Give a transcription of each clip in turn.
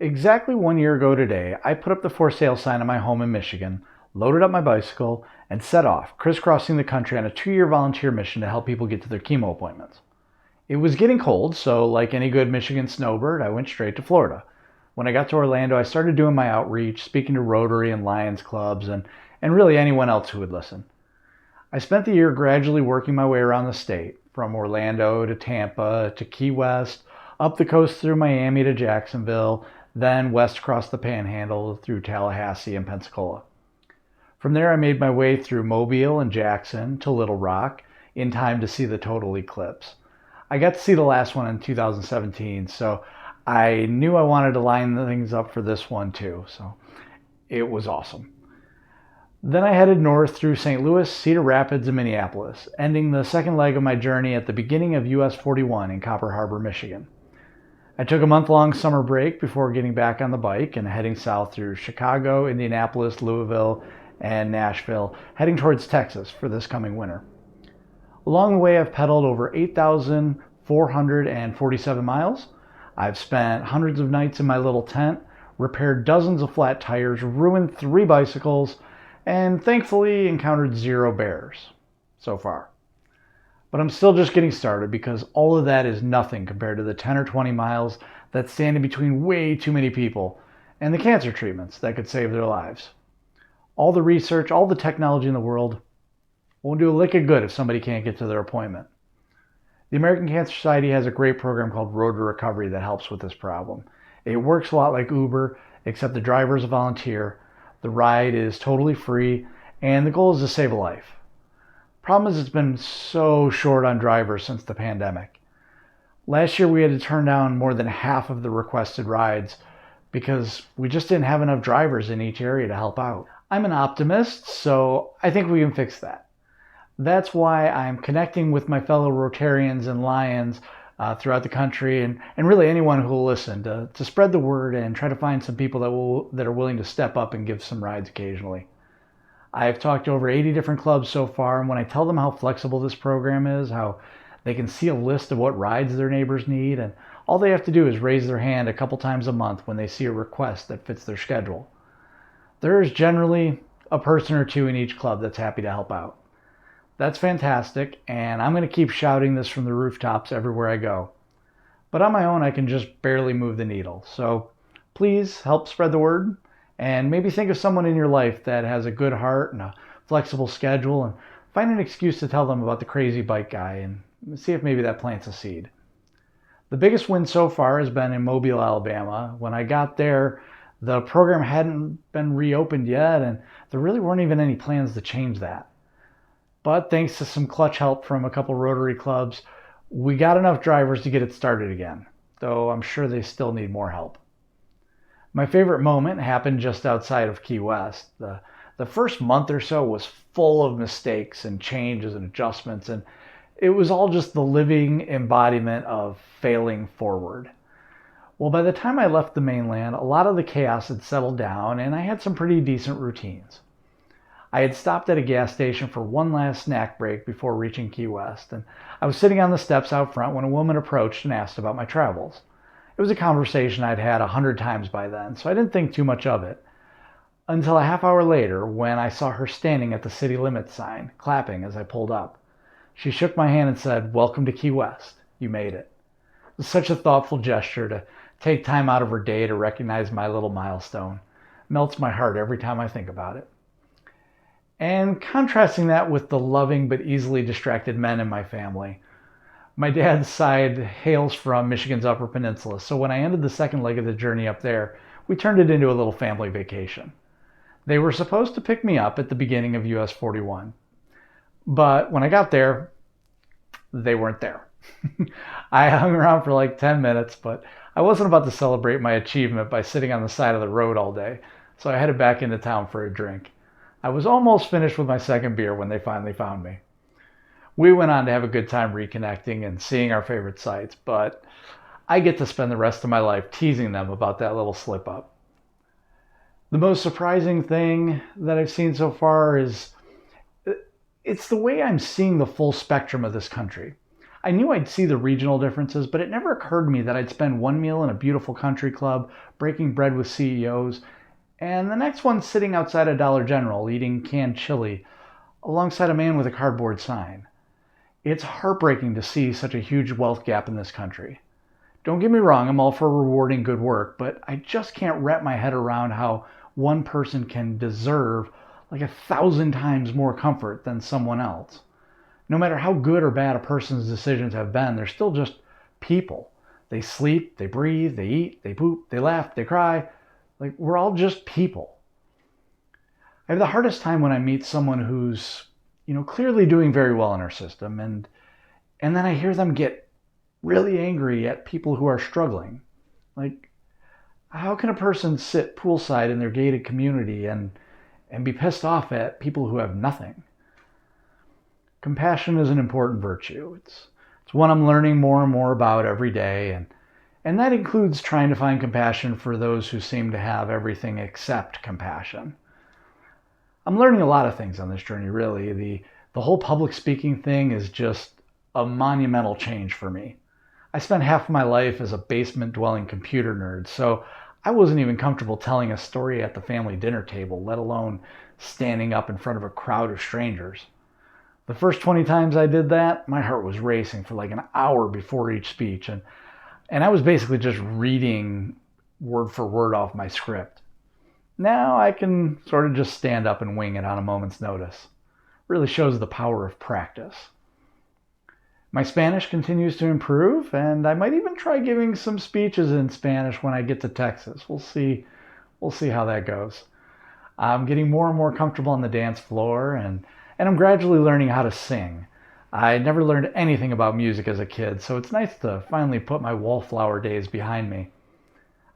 Exactly 1 year ago today, I put up the for sale sign on my home in Michigan, loaded up my bicycle, and set off, crisscrossing the country on a 2 year volunteer mission to help people get to their chemo appointments. It was getting cold, so like any good Michigan snowbird, I went straight to Florida. When I got to Orlando, I started doing my outreach, speaking to Rotary and Lions clubs, and really anyone else who would listen. I spent the year gradually working my way around the state, from Orlando to Tampa to Key West, up the coast through Miami to Jacksonville, then west across the Panhandle through Tallahassee and Pensacola. From there, I made my way through Mobile and Jackson to Little Rock in time to see the total eclipse. I got to see the last one in 2017, so I knew I wanted to line things up for this one too, so it was awesome. Then I headed north through St. Louis, Cedar Rapids, and Minneapolis, ending the second leg of my journey at the beginning of US 41 in Copper Harbor, Michigan. I took a month-long summer break before getting back on the bike and heading south through Chicago, Indianapolis, Louisville, and Nashville, heading towards Texas for this coming winter. Along the way, I've pedaled over 8,447 miles. I've spent hundreds of nights in my little tent, repaired dozens of flat tires, ruined 3 bicycles, and thankfully encountered 0 bears so far. But I'm still just getting started because all of that is nothing compared to the 10 or 20 miles that stand in between way too many people and the cancer treatments that could save their lives. All the research, all the technology in the world won't do a lick of good if somebody can't get to their appointment. The American Cancer Society has a great program called Road to Recovery that helps with this problem. It works a lot like Uber, except the driver is a volunteer. The ride is totally free, and the goal is to save a life. Problem is, it's been so short on drivers since the pandemic. Last year we had to turn down more than half of the requested rides because we just didn't have enough drivers in each area to help out. I'm an optimist, so I think we can fix that. That's why I'm connecting with my fellow Rotarians and Lions throughout the country, and really anyone who will listen to spread the word and try to find some people that are willing to step up and give some rides occasionally. I've talked to over 80 different clubs so far, and when I tell them how flexible this program is, how they can see a list of what rides their neighbors need, and all they have to do is raise their hand a couple times a month when they see a request that fits their schedule. There is generally a person or two in each club that's happy to help out. That's fantastic, and I'm going to keep shouting this from the rooftops everywhere I go. But on my own, I can just barely move the needle. So please help spread the word, and maybe think of someone in your life that has a good heart and a flexible schedule, and find an excuse to tell them about the crazy bike guy and see if maybe that plants a seed. The biggest win so far has been in Mobile, Alabama. When I got there, the program hadn't been reopened yet, and there really weren't even any plans to change that. But thanks to some clutch help from a couple Rotary clubs, we got enough drivers to get it started again, though I'm sure they still need more help. My favorite moment happened just outside of Key West. The first month or so was full of mistakes and changes and adjustments, and it was all just the living embodiment of failing forward. Well, by the time I left the mainland, a lot of the chaos had settled down, and I had some pretty decent routines. I had stopped at a gas station for one last snack break before reaching Key West, and I was sitting on the steps out front when a woman approached and asked about my travels. It was a conversation I'd had 100 times by then, so I didn't think too much of it. Until a half hour later, when I saw her standing at the city limits sign, clapping as I pulled up. She shook my hand and said, "Welcome to Key West. You made it." It was such a thoughtful gesture to take time out of her day to recognize my little milestone. Melts my heart every time I think about it. And contrasting that with the loving but easily distracted men in my family. My dad's side hails from Michigan's Upper Peninsula, so when I ended the second leg of the journey up there, we turned it into a little family vacation. They were supposed to pick me up at the beginning of US 41, but when I got there, they weren't there. I hung around for like 10 minutes, but I wasn't about to celebrate my achievement by sitting on the side of the road all day, so I headed back into town for a drink. I was almost finished with my second beer when they finally found me. We went on to have a good time reconnecting and seeing our favorite sights, but I get to spend the rest of my life teasing them about that little slip up. The most surprising thing that I've seen so far is it's the way I'm seeing the full spectrum of this country. I knew I'd see the regional differences, but it never occurred to me that I'd spend one meal in a beautiful country club, breaking bread with CEOs, and the next one sitting outside a Dollar General eating canned chili alongside a man with a cardboard sign. It's heartbreaking to see such a huge wealth gap in this country. Don't get me wrong, I'm all for rewarding good work, but I just can't wrap my head around how one person can deserve like 1,000 times more comfort than someone else. No matter how good or bad a person's decisions have been, they're still just people. They sleep, they breathe, they eat, they poop, they laugh, they cry. Like, we're all just people. I have the hardest time when I meet someone who's, clearly doing very well in our system, and then I hear them get really angry at people who are struggling. Like, how can a person sit poolside in their gated community and be pissed off at people who have nothing? Compassion is an important virtue. It's one I'm learning more and more about every day, and that includes trying to find compassion for those who seem to have everything except compassion. I'm learning a lot of things on this journey, really. The whole public speaking thing is just a monumental change for me. I spent half of my life as a basement-dwelling computer nerd, so I wasn't even comfortable telling a story at the family dinner table, let alone standing up in front of a crowd of strangers. The first 20 times I did that, my heart was racing for like an hour before each speech, and I was basically just reading word for word off my script. Now I can sort of just stand up and wing it on a moment's notice. Really shows the power of practice. My Spanish continues to improve, and I might even try giving some speeches in Spanish when I get to Texas. We'll see how that goes. I'm getting more and more comfortable on the dance floor, and I'm gradually learning how to sing. I never learned anything about music as a kid, so it's nice to finally put my wallflower days behind me.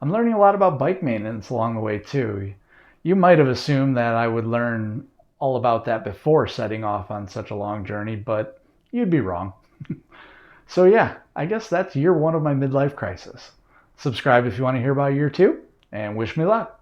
I'm learning a lot about bike maintenance along the way too. You might have assumed that I would learn all about that before setting off on such a long journey, but you'd be wrong. So yeah, I guess that's year one of my midlife crisis. Subscribe if you want to hear about year two, and wish me luck.